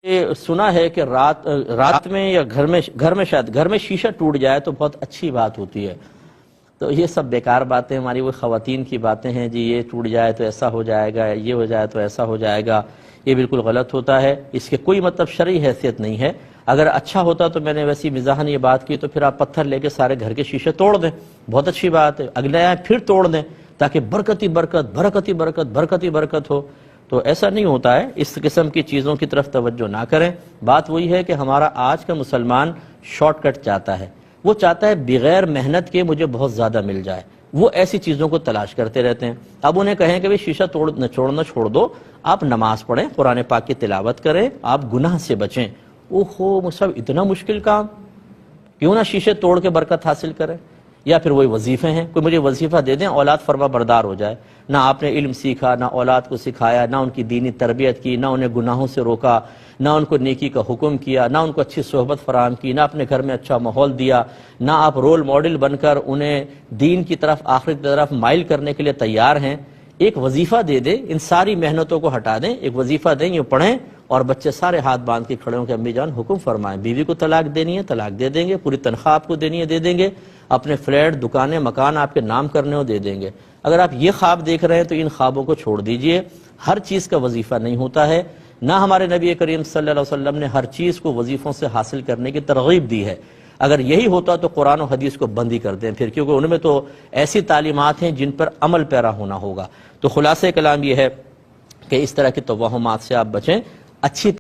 یہ سنا ہے کہ رات میں یا گھر میں شیشہ ٹوٹ جائے تو بہت اچھی بات ہوتی ہے. تو یہ سب بیکار باتیں ہماری وہ خواتین کی باتیں ہیں جی. یہ ٹوٹ جائے تو ایسا ہو جائے گا، یہ ہو جائے تو ایسا ہو جائے گا. یہ بالکل غلط ہوتا ہے. اس کے کوئی مطلب شرعی حیثیت نہیں ہے. اگر اچھا ہوتا تو میں نے ویسی مزاحن یہ بات کی تو پھر آپ پتھر لے کے سارے گھر کے شیشے توڑ دیں، بہت اچھی بات ہے. اگلے آئے پھر توڑ دیں تاکہ برکتی برکت ہو. تو ایسا نہیں ہوتا ہے. اس قسم کی چیزوں کی طرف توجہ نہ کریں. بات وہی ہے کہ ہمارا آج کا مسلمان شارٹ کٹ چاہتا ہے. وہ چاہتا ہے بغیر محنت کے مجھے بہت زیادہ مل جائے. وہ ایسی چیزوں کو تلاش کرتے رہتے ہیں. اب انہیں کہیں کہ شیشہ چھوڑنا چھوڑ دو، آپ نماز پڑھیں، قرآن پاک کی تلاوت کریں، آپ گناہ سے بچیں. اوہو مصعب اتنا مشکل کام، کیوں نہ شیشے توڑ کے برکت حاصل کریں. یا پھر وہی وظیفے ہیں، کوئی مجھے وظیفہ دے دیں اولاد فرما بردار ہو جائے. نہ آپ نے علم سیکھا، نہ اولاد کو سکھایا، نہ ان کی دینی تربیت کی، نہ انہیں گناہوں سے روکا، نہ ان کو نیکی کا حکم کیا، نہ ان کو اچھی صحبت فراہم کی، نہ اپنے گھر میں اچھا ماحول دیا، نہ آپ رول ماڈل بن کر انہیں دین کی طرف، آخرت کی طرف مائل کرنے کے لیے تیار ہیں. ایک وظیفہ دے دیں، ان ساری محنتوں کو ہٹا دیں، ایک وظیفہ دیں، یہ پڑھیں، اور بچے سارے ہاتھ باندھ کے کھڑے ہوں کہ امی جان حکم فرمائیں. بیوی کو طلاق دینی ہے طلاق دے دیں گے، پوری تنخواہ آپ کو دینی ہے دے دیں گے، اپنے فلیٹ، دکانیں، مکان آپ کے نام کرنے ہو دے دیں گے. اگر آپ یہ خواب دیکھ رہے ہیں تو ان خوابوں کو چھوڑ دیجئے. ہر چیز کا وظیفہ نہیں ہوتا ہے. نہ ہمارے نبی کریم صلی اللہ علیہ وسلم نے ہر چیز کو وظیفوں سے حاصل کرنے کی ترغیب دی ہے. اگر یہی ہوتا تو قرآن و حدیث کو بند ہی کر دیں پھر، کیونکہ ان میں تو ایسی تعلیمات ہیں جن پر عمل پیرا ہونا ہوگا. تو خلاصہ کلام یہ ہے کہ اس طرح کی توہمات سے آپ بچیں. اچھی